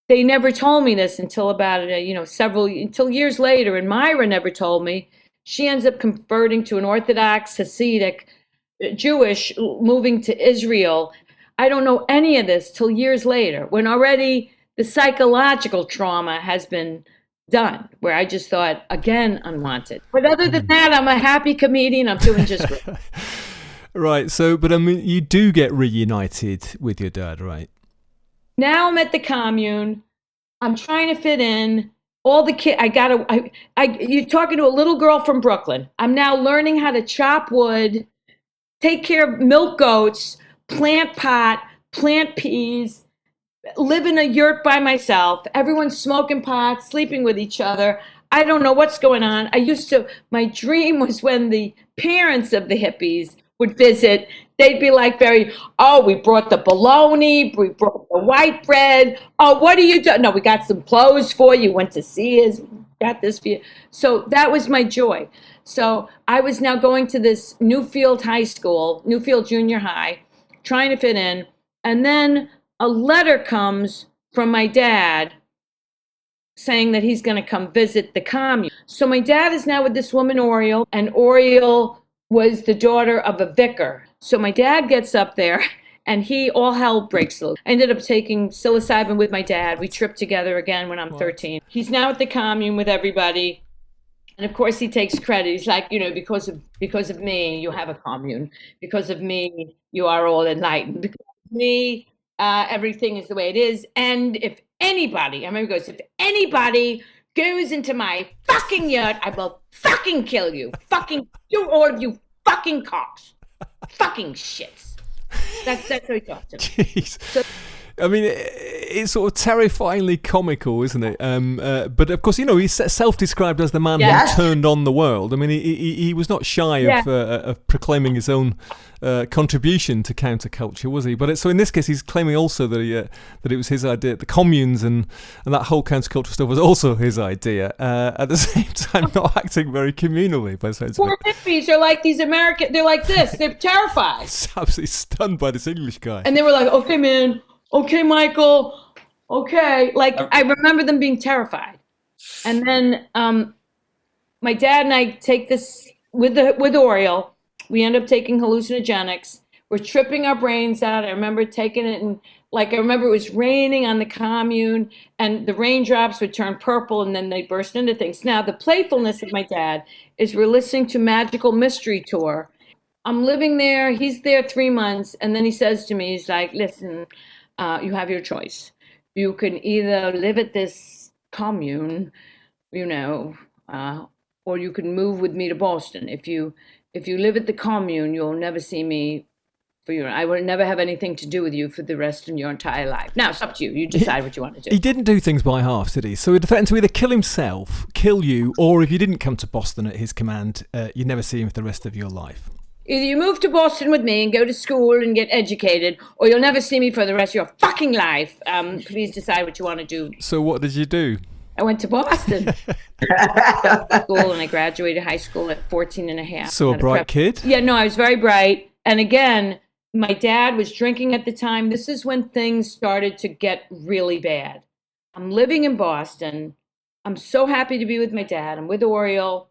they never told me this until about, until years later. And Myra never told me. She ends up converting to an Orthodox Hasidic Jewish, moving to Israel. I don't know any of this till years later, when already the psychological trauma has been done, where I just thought, again, unwanted. But other than that, I'm a happy comedian. I'm doing just great. Right. So, but I mean, you do get reunited with your dad, right? Now I'm at the commune. I'm trying to fit in. All the kids, you're talking to a little girl from Brooklyn. I'm now learning how to chop wood, take care of milk goats, plant pot, plant peas, live in a yurt by myself. Everyone's smoking pot, sleeping with each other. I don't know what's going on. My dream was when the parents of the hippies would visit, they'd be like we brought the bologna, we brought the white bread. Oh, what are you doing? No, we got some clothes for you, went to see us, got this for you. So that was my joy. So I was now going to this Newfield Junior High, trying to fit in. And then a letter comes from my dad saying that he's going to come visit the commune. So my dad is now with this woman, Oriel, and Oriel was the daughter of a vicar. So my dad gets up there and all hell breaks loose. I ended up taking psilocybin with my dad. We tripped together again when I'm 13. He's now at the commune with everybody. And of course he takes credit. He's like, because of me, you have a commune. Because of me, you are all enlightened. Because of me, everything is the way it is. And if anybody goes into my fucking yurt, I will fucking kill you. Fucking you, all of you fucking cocks. Fucking shits. That's how he talks to me. Jeez. So, I mean, it's sort of terrifyingly comical, isn't it? But of course, he's self-described as the man who turned on the world. I mean, he was not shy of proclaiming his own contribution to counterculture, was he? But so in this case, he's claiming also that it was his idea. The communes and that whole counterculture stuff was also his idea. At the same time, not acting very communally. By the sounds of it. Poor hippies are like these American. They're like this. They're terrified. Absolutely stunned by this English guy. And they were like, "Okay, man. Okay, Michael. Okay." I remember them being terrified. And then my dad and I take this with Oriel. We end up taking hallucinogenics. We're tripping our brains out. I remember taking it and I remember it was raining on the commune and the raindrops would turn purple and then they burst into things. Now, the playfulness of my dad is we're listening to Magical Mystery Tour. I'm living there. He's there 3 months. And then he says to me, he's like, "Listen, you have your choice. You can either live at this commune, or you can move with me to Boston. If you live at the commune, you'll never see me I will never have anything to do with you for the rest of your entire life. Now it's up to you. You decide what you want to do." He didn't do things by half, did he? So he'd threatened to either kill himself, kill you, or if you didn't come to Boston at his command, you'd never see him for the rest of your life. Either you move to Boston with me and go to school and get educated, or you'll never see me for the rest of your fucking life. Please decide what you want to do. So what did you do? I went to Boston school, and I graduated high school at 14 and a half. So a bright kid? Yeah, no, I was very bright. And again, my dad was drinking at the time. This is when things started to get really bad. I'm living in Boston. I'm so happy to be with my dad. I'm with Oriel.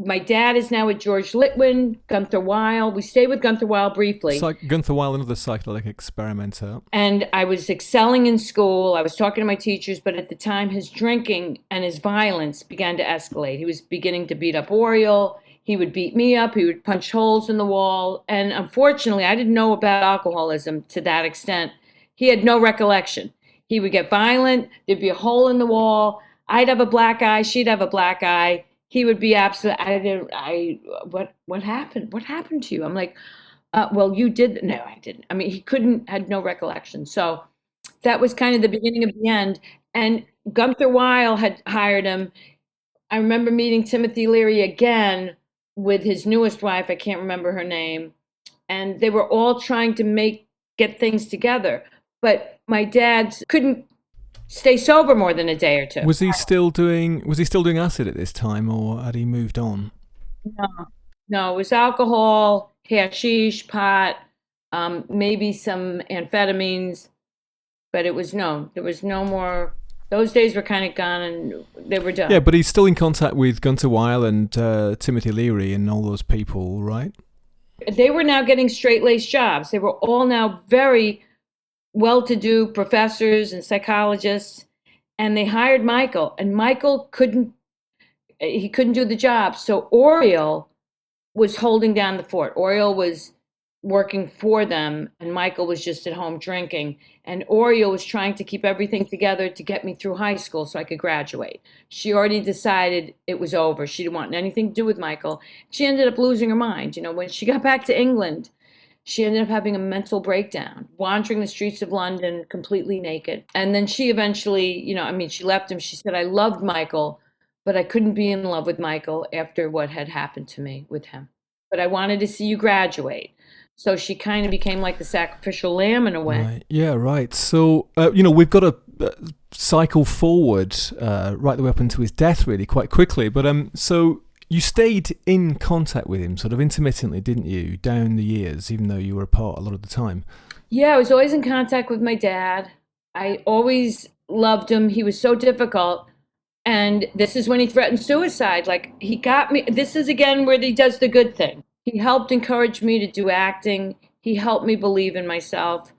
My dad is now with George Litwin, Gunther Weil. We stayed with Gunther Weil briefly. Gunther Weil, another psychedelic experimenter. And I was excelling in school. I was talking to my teachers, but at the time, his drinking and his violence began to escalate. He was beginning to beat up Oriel. He would beat me up. He would punch holes in the wall. And unfortunately, I didn't know about alcoholism to that extent. He had no recollection. He would get violent. There'd be a hole in the wall. I'd have a black eye. She'd have a black eye. He would be what happened? What happened to you? I'm like, well, you did. No, I didn't. I mean, had no recollection. So that was kind of the beginning of the end. And Gunther Weil had hired him. I remember meeting Timothy Leary again with his newest wife. I can't remember her name. And they were all trying to get things together. But my dad couldn't stay sober more than a day or two. Was he still doing acid at this time, or had he moved on? No, it was alcohol, hashish, pot, maybe some amphetamines. But there was no more. Those days were kind of gone, and they were done. Yeah, but he's still in contact with Gunter Weil and Timothy Leary and all those people, right? They were now getting straight-laced jobs. They were all now very well-to-do professors and psychologists, and they hired Michael, and Michael couldn't do the job. So Oriel was holding down the fort. Oriel was working for them, and Michael was just at home drinking. And Oriel was trying to keep everything together to get me through high school so I could graduate. She already decided it was over. She didn't want anything to do with Michael. She ended up losing her mind. When she got back to England, she ended up having a mental breakdown, wandering the streets of London completely naked. And then she eventually, she left him. She said, I loved Michael, but I couldn't be in love with Michael after what had happened to me with him. But I wanted to see you graduate. So she kind of became like the sacrificial lamb in a way. Right. Yeah, right. So, we've got to cycle forward right the way up into his death really quite quickly. But so you stayed in contact with him sort of intermittently, didn't you, down the years, even though you were apart a lot of the time? Yeah, I was always in contact with my dad. I always loved him. He was so difficult. And this is when he threatened suicide. Like, he got me. This is, again, where he does the good thing. He helped encourage me to do acting. He helped me believe in myself.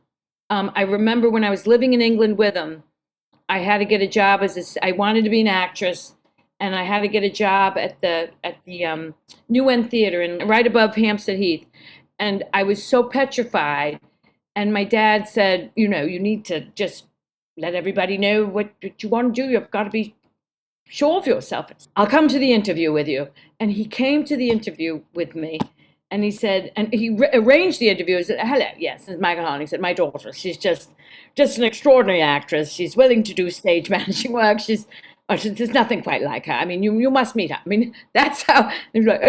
I remember when I was living in England with him, I had to get a job I wanted to be an actress, and I had to get a job at the New End Theater right above Hampstead Heath. And I was so petrified. And my dad said, you need to just let everybody know what you want to do. You've got to be sure of yourself. I'll come to the interview with you. And he came to the interview with me. And he said, and he arranged the interview. He said, hello, yes, this is Michael Hollingshead, my daughter. She's just an extraordinary actress. She's willing to do stage managing work. There's nothing quite like her. I mean, you must meet her. I mean, that's how. He was like,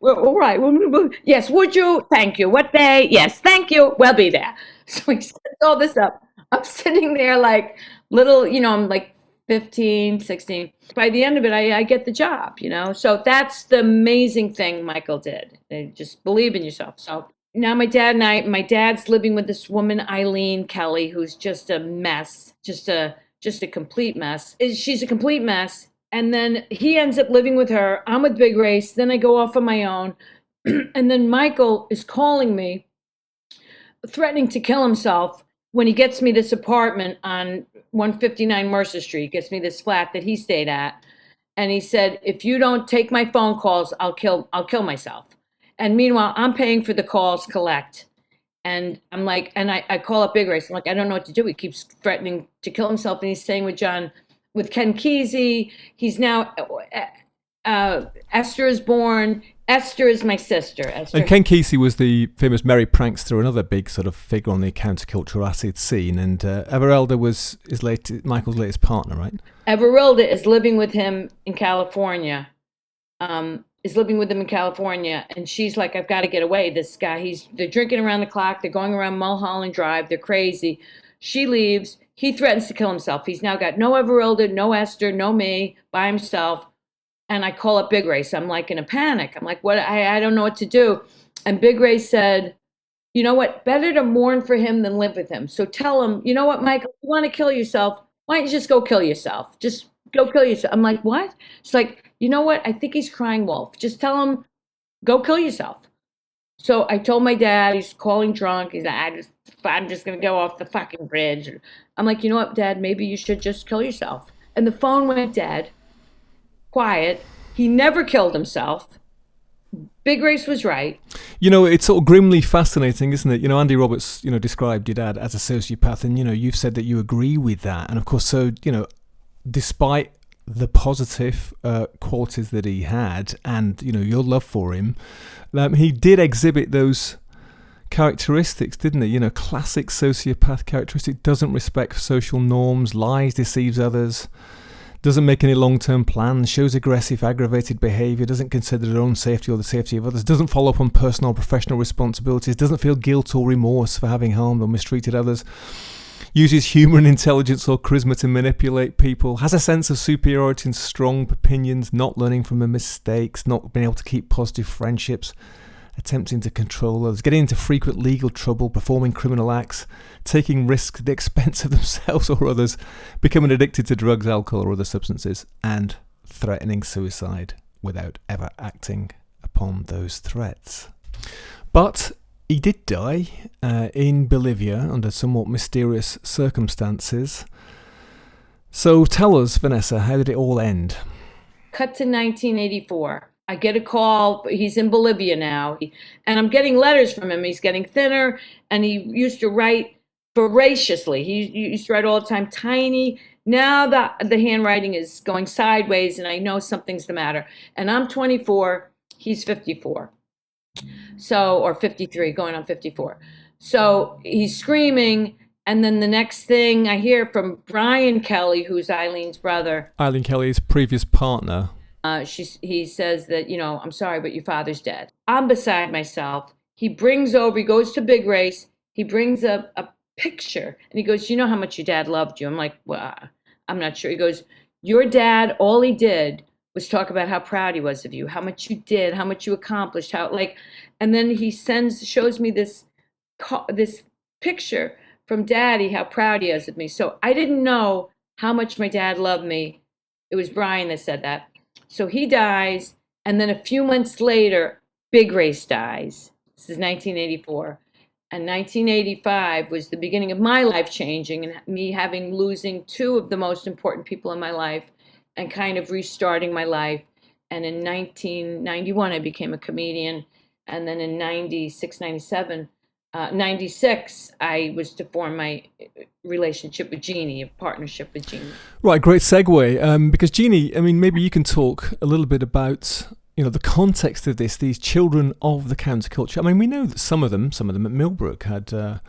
well, all right. Well, yes, would you? Thank you. What day? Yes, thank you. We'll be there. So he set all this up. I'm sitting there like little, I'm like 15, 16. By the end of it, I get the job, So that's the amazing thing Michael did. Just believe in yourself. So now my dad's living with this woman, Eileen Kelly, who's just a mess, just a complete mess. She's a complete mess. And then he ends up living with her. I'm with Big Race. Then I go off on my own. And then Michael is calling me, threatening to kill himself when he gets me this apartment on 159 Mercer Street, gets me this flat that he stayed at. And he said, if you don't take my phone calls, I'll kill myself. And meanwhile, I'm paying for the calls collect. And I'm like, and I call up Big Race. I'm like, I don't know what to do. He keeps threatening to kill himself. And he's staying with Ken Kesey. He's now, Esther is born. Esther is my sister. Esther. And Ken Kesey was the famous merry prankster, another big sort of figure on the counterculture acid scene. And Everelda was Michael's latest partner, right? Everelda is living with him in California. And she's like, I've got to get away. This guy, they're drinking around the clock. They're going around Mulholland Drive. They're crazy. She leaves. He threatens to kill himself. He's now got no Everelda, no Esther, no me, by himself. And I call up Big Race. I'm like in a panic. I'm like, what? I don't know what to do. And Big Race said, you know what? Better to mourn for him than live with him. So tell him, you know what, Michael, if you want to kill yourself, why don't you just go kill yourself? Just go kill yourself. I'm like, what? She's like, you know what? I think he's crying wolf. Just tell him, go kill yourself. So I told my dad, he's calling drunk. He's like, I'm just going to go off the fucking bridge. I'm like, you know what, Dad, maybe you should just kill yourself. And the phone went dead. Quiet. He never killed himself. Big Race was right. It's sort of grimly fascinating, isn't it? Andy Roberts, described your dad as a sociopath, and you've said that you agree with that. And of course, so despite the positive qualities that he had, and your love for him, he did exhibit those characteristics, didn't he? Classic sociopath characteristic: doesn't respect social norms, lies, deceives others. Doesn't make any long-term plans, shows aggressive, aggravated behaviour, doesn't consider their own safety or the safety of others, doesn't follow up on personal or professional responsibilities, doesn't feel guilt or remorse for having harmed or mistreated others, uses humour and intelligence or charisma to manipulate people, has a sense of superiority and strong opinions, not learning from her mistakes, not being able to keep positive friendships, attempting to control others, getting into frequent legal trouble, performing criminal acts, taking risks at the expense of themselves or others, becoming addicted to drugs, alcohol, or other substances, and threatening suicide without ever acting upon those threats. But he did die in Bolivia under somewhat mysterious circumstances. So tell us, Vanessa, how did it all end? Cut to 1984. I get a call. He's in Bolivia now. And I'm getting letters from him. He's getting thinner, and he used to write voraciously. He used to write all the time, tiny. Now the handwriting is going sideways, and I know something's the matter. And I'm 24. He's 54. So, or 53, going on 54. So he's screaming. And then the next thing I hear from Brian Kelly, who's Eileen's brother. Eileen Kelly's previous partner. He says that, I'm sorry, but your father's dead. I'm beside myself. He goes to Big Race. He brings a picture and he goes, you know how much your dad loved you? I'm like, well, I'm not sure. He goes, your dad, all he did was talk about how proud he was of you, how much you did, how much you accomplished, and then he shows me this picture from Daddy, how proud he is of me. So I didn't know how much my dad loved me. It was Brian that said that. So he dies, and then a few months later, Big Race dies. This is 1984. And 1985 was the beginning of my life changing and me losing two of the most important people in my life and kind of restarting my life. And in 1991, I became a comedian. And then in 96, I was to form my relationship with Jeannie, a partnership with Jeannie. Right, great segue. Because Jeannie, maybe you can talk a little bit about, the context of these children of the counterculture. We know that some of them at Millbrook had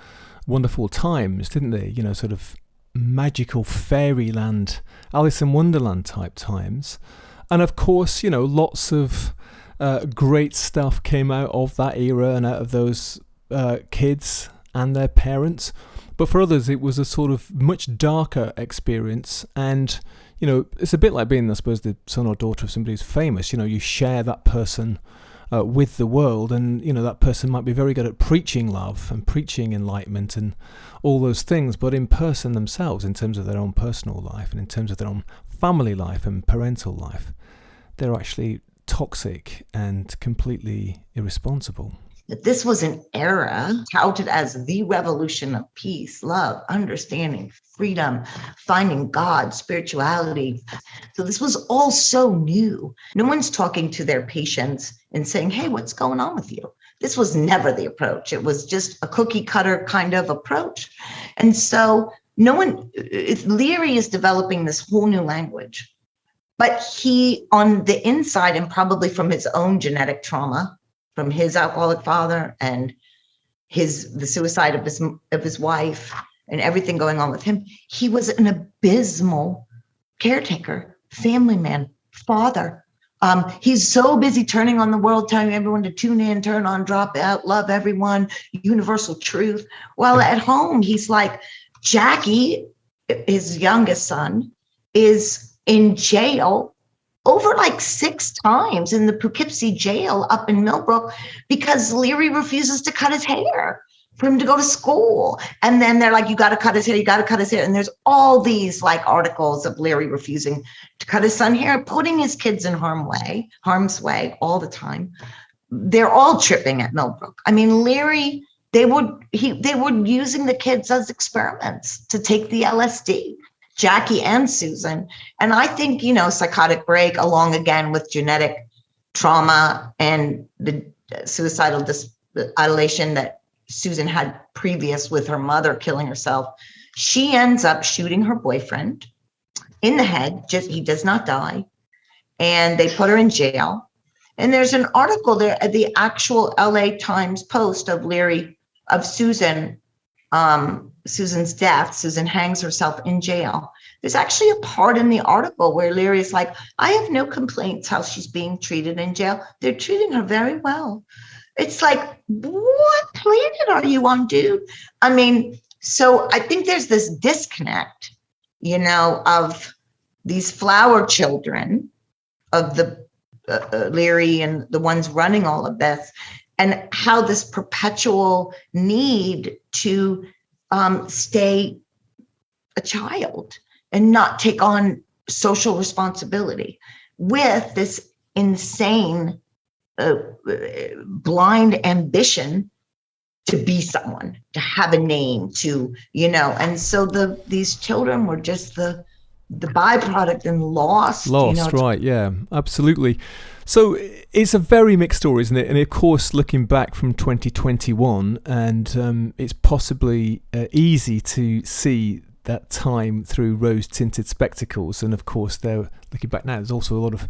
wonderful times, didn't they? Sort of magical fairyland, Alice in Wonderland type times. And of course, lots of great stuff came out of that era and out of those kids and their parents. But for others, it was a sort of much darker experience. And, it's a bit like being, I suppose, the son or daughter of somebody who's famous. You share that person with the world, and, that person might be very good at preaching love and preaching enlightenment and all those things. But in person themselves, in terms of their own personal life and in terms of their own family life and parental life, they're actually toxic and completely irresponsible. That this was an era touted as the revolution of peace, love, understanding, freedom, finding God, spirituality. So this was all so new. No one's talking to their patients and saying, hey, what's going on with you? This was never the approach. It was just a cookie cutter kind of approach. And so Leary is developing this whole new language. But he, on the inside, and probably from his own genetic trauma, from his alcoholic father and the suicide of his wife and everything going on with him, he was an abysmal caretaker, family man, father. He's so busy turning on the world, telling everyone to tune in, turn on, drop out, love everyone, universal truth. Well, at home, he's like, Jackie, his youngest son, is in jail over like 6 times in the Poughkeepsie jail up in Millbrook because Leary refuses to cut his hair for him to go to school. And then they're like, you got to cut his hair, you got to cut his hair. And there's all these like articles of Leary refusing to cut his son hair, putting his kids in harm's way all the time. They're all tripping at Millbrook. Leary, they were using the kids as experiments to take the LSD. Jackie and Susan. And I think, psychotic break along again with genetic trauma and the suicidal ideation that Susan had previous with her mother killing herself. She ends up shooting her boyfriend in the head. He does not die. And they put her in jail. And there's an article there at the actual LA Times Post of Susan, Susan's death. Susan hangs herself in jail. There's actually a part in the article where Leary is like, I have no complaints how she's being treated in jail. They're treating her very well. It's like, what planet are you on, dude? So I think there's this disconnect, of these flower children of the Leary and the ones running all of this, and how this perpetual need to stay a child and not take on social responsibility with this insane blind ambition to be someone, to have a name, to, and so these children were just the byproduct and lost. Right? Yeah, absolutely. So it's a very mixed story, isn't it? And of course, looking back from 2021, and it's possibly easy to see that time through rose-tinted spectacles. And of course, looking back now, there's also a lot of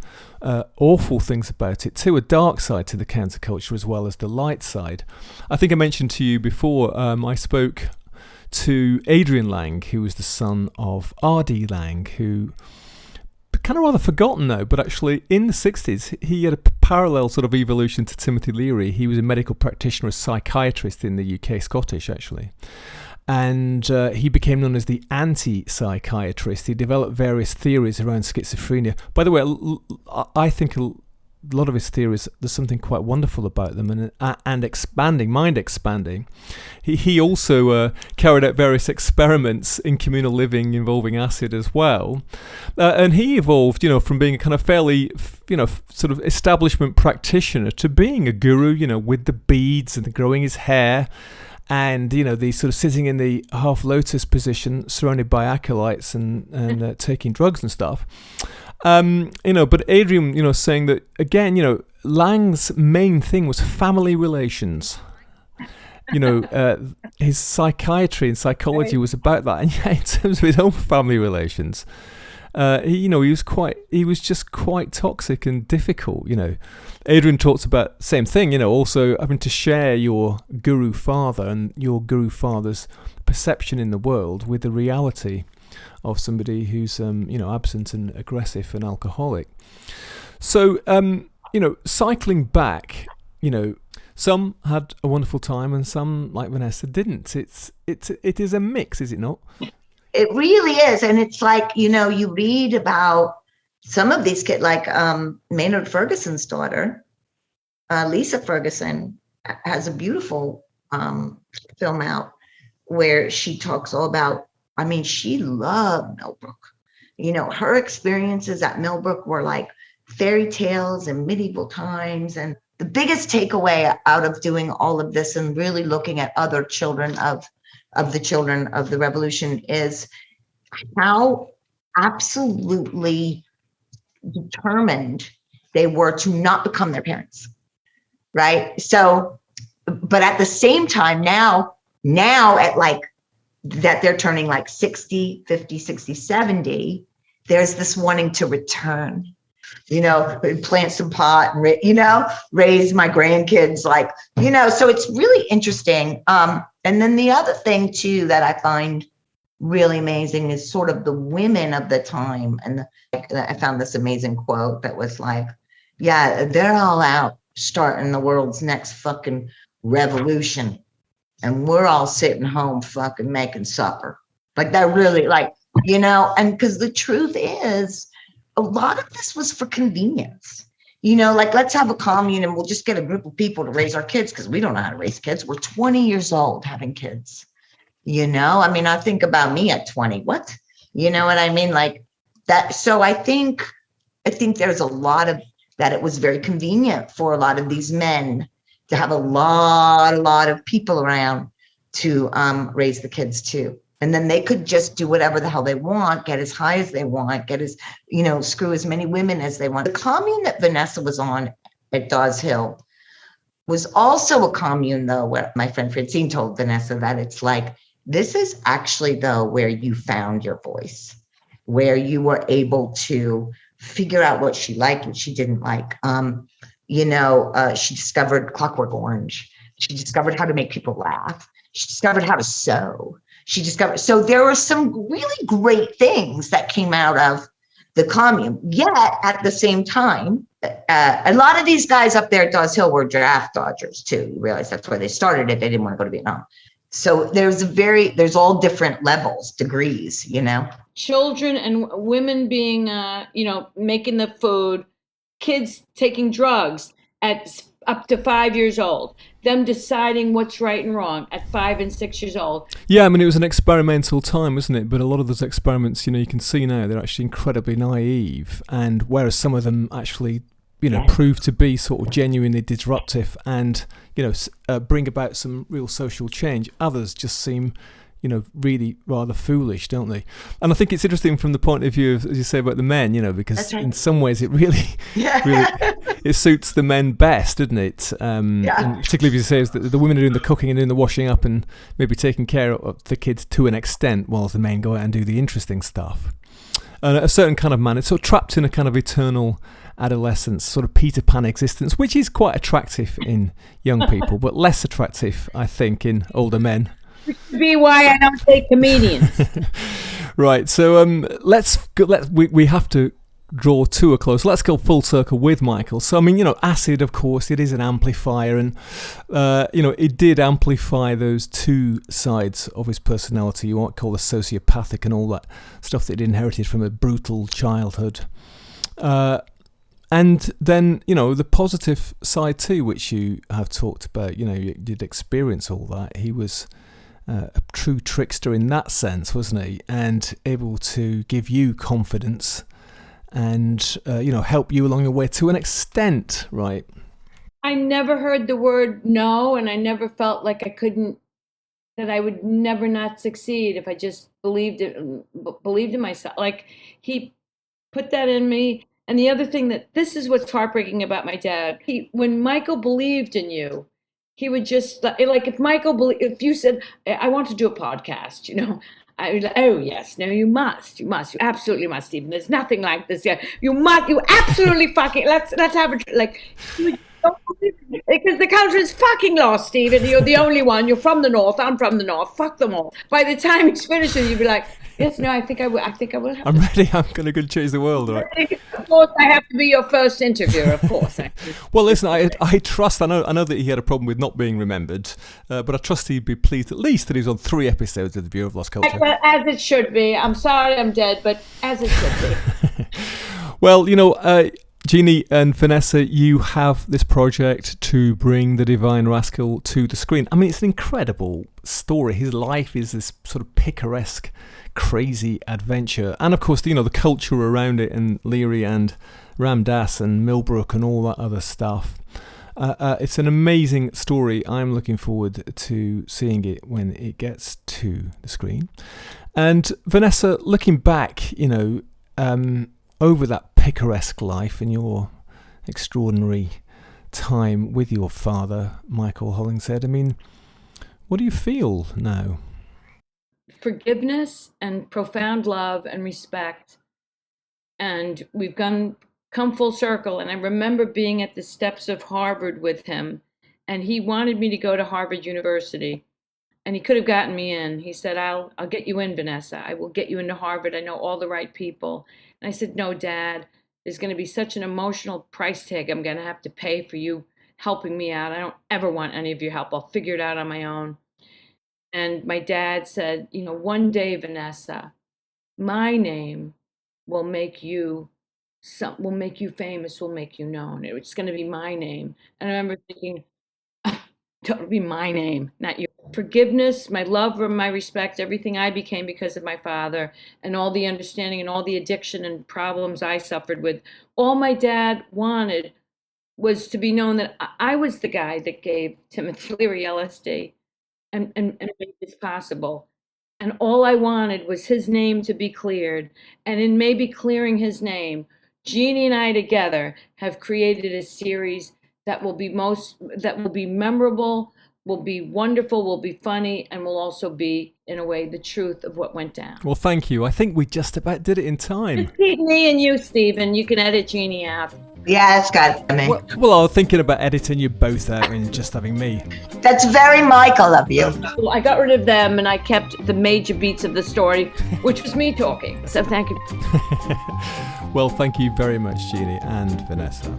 awful things about it too, a dark side to the counterculture as well as the light side. I think I mentioned to you before, I spoke to Adrian Lang, who was the son of R.D. Lang, who kind of rather forgotten now, but actually in the 60s, he had a parallel sort of evolution to Timothy Leary. He was a medical practitioner, a psychiatrist in the UK, Scottish actually. And he became known as the anti-psychiatrist. He developed various theories around schizophrenia. By the way, I think a lot of his theories, there's something quite wonderful about them, and expanding, mind expanding. He also carried out various experiments in communal living involving acid as well. And he evolved, from being a kind of fairly, sort of establishment practitioner to being a guru, with the beads and growing his hair. And, the sort of sitting in the half lotus position, surrounded by acolytes and taking drugs and stuff. But Adrian, saying that, again, Lang's main thing was family relations. His psychiatry and psychology was about that. And yeah, in terms of his own family relations, he was just quite toxic and difficult. Adrian talks about the same thing. Also having to share your guru father and your guru father's perception in the world with the reality of somebody who's absent and aggressive and alcoholic. So cycling back, some had a wonderful time and some, like Vanessa, didn't. It is a mix, is it not? It really is. And it's like, you read about some of these kids, like Maynard Ferguson's daughter, Lisa Ferguson, has a beautiful film out where she talks all about, she loved Millbrook. Her experiences at Millbrook were like fairy tales and medieval times. And the biggest takeaway out of doing all of this and really looking at other children of the children of the revolution is how absolutely determined they were to not become their parents, right? So, but at the same time, now at like that they're turning like 60, 50, 60, 70, there's this wanting to return, plant some pot and, raise my grandkids, like, so it's really interesting. And then the other thing too, that I find really amazing is sort of the women of the time. And I found this amazing quote that was like, yeah, they're all out starting the world's next fucking revolution. And we're all sitting home fucking making supper. Like that really, like, and because the truth is, a lot of this was for convenience. Like, let's have a commune and we'll just get a group of people to raise our kids because we don't know how to raise kids. We're 20 years old having kids. I think about me at 20. What? You know what I mean? Like that. So I think there's a lot of that. It was very convenient for a lot of these men to have a lot of people around to raise the kids too. And then they could just do whatever the hell they want, get as high as they want, screw as many women as they want. The commune that Vanessa was on at Dawes Hill was also a commune, though, where my friend Francine told Vanessa that it's like, this is actually, though, where you found your voice, where you were able to figure out what she liked, what she didn't like. She discovered Clockwork Orange. She discovered how to make people laugh. She discovered how to sew. So there were some really great things that came out of the commune. Yet at the same time, a lot of these guys up there at Dawes Hill were draft dodgers too. You realize that's where they started it. They didn't want to go to Vietnam. So there's all different levels, degrees, Children and women being, making the food, kids taking drugs at up to 5 years old, them deciding what's right and wrong at 5 and 6 years old. Yeah, I mean, it was an experimental time, wasn't it? But a lot of those experiments, you know, you can see now they're actually incredibly naive, and whereas some of them actually, you know, prove to be sort of genuinely disruptive and, you know, bring about some real social change, others just seem, you know, really rather foolish, don't they? And I think it's interesting from the point of view of, as you say, about the men, you know, because in some ways it really, really, it suits the men best, doesn't it? And particularly if you say is that the women are doing the cooking and doing the washing up and maybe taking care of the kids to an extent, whilst the men go out and do the interesting stuff. And a certain kind of man, it's sort of trapped in a kind of eternal adolescence, sort of Peter Pan existence, which is quite attractive in young people, but less attractive, I think, in older men. Be why I don't take comedians. Right, so we have to draw to a close. Let's go full circle with Michael. So I mean, you know, acid, of course, it is an amplifier, and you know, it did amplify those two sides of his personality. You might call the sociopathic and all that stuff that he inherited from a brutal childhood. And then, you know, the positive side too, which you have talked about. You know, you did experience all that. He was a true trickster in that sense, wasn't he? And able to give you confidence and, you know, help you along the way to an extent, right? I never heard the word no, and I never felt like that I would never not succeed if I just believed in myself. Like, he put that in me. And the other thing this is what's heartbreaking about my dad. When Michael believed in you, he would just, like, if you said, I want to do a podcast, you know, I was like, oh yes, no, you must, you absolutely must, Stephen. There's nothing like this. Yeah, you absolutely fucking, let's have it. Like, because the culture is fucking lost, Stephen. You're the only one. You're from the north. I'm from the north. Fuck them all. By the time he's finished, you'd be like, yes, no, I think I will. I'm ready. I'm going to go change the world, right? Of course, I have to be your first interviewer. Of course. Well, listen, I trust. I know that he had a problem with not being remembered, but I trust he'd be pleased at least that he's on 3 episodes of the Bureau of Lost Culture. As it should be. I'm sorry, I'm dead, but as it should be. Well, you know, Jeannie and Vanessa, you have this project to bring the Divine Rascal to the screen. I mean, it's an incredible story. His life is this sort of picaresque, crazy adventure. And of course, you know, the culture around it, and Leary and Ramdas and Millbrook and all that other stuff. It's an amazing story. I'm looking forward to seeing it when it gets to the screen. And Vanessa, looking back, you know, over that picaresque life and your extraordinary time with your father, Michael Hollingshead, I mean, what do you feel now? Forgiveness and profound love and respect. And we've come full circle. And I remember being at the steps of Harvard with him, and he wanted me to go to Harvard University. And he could have gotten me in. He said, I'll get you in, Vanessa. I will get you into Harvard. I know all the right people. And I said, no, Dad, there's going to be such an emotional price tag I'm going to have to pay for you helping me out. I don't ever want any of your help. I'll figure it out on my own. And my dad said, you know, one day, Vanessa, my name will make you famous, will make you known. It's going to be my name. And I remember thinking, it'll be my name, not yours. Forgiveness, my love, my respect, everything I became because of my father, and all the understanding and all the addiction and problems I suffered with. All my dad wanted was to be known that I was the guy that gave Timothy Leary LSD and made this possible. And all I wanted was his name to be cleared. And in maybe clearing his name, Jeannie and I together have created a series that will be memorable, will be wonderful, will be funny, and will also be, in a way, the truth of what went down. Well, thank you. I think we just about did it in time. Just keep me and you, Stephen. You can edit Jeannie out. Yeah, it's got to me. Well, I was thinking about editing you both out and just having me. That's very Michael of you. Well, I got rid of them and I kept the major beats of the story, which was me talking. So thank you. Well, thank you very much, Jeannie and Vanessa.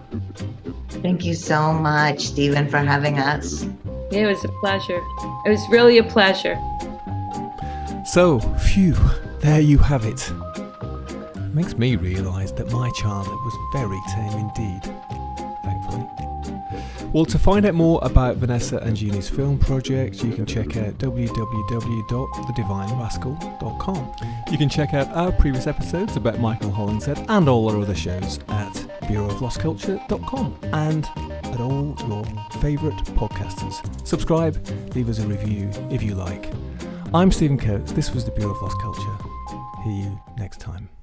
Thank you so much, Stephen, for having us. It was a pleasure. It was really a pleasure. So, phew, there you have it. It makes me realise that my childhood was very tame indeed, thankfully. Well, to find out more about Vanessa and Jeannie's film project, you can check out www.thedivinerascal.com. You can check out our previous episodes about Michael Hollingshead and all our other shows at bureauoflostculture.com and at all your favourite podcasters. Subscribe, leave us a review if you like. I'm Stephen Coates, this was the Bureau of Lost Culture. Hear you next time.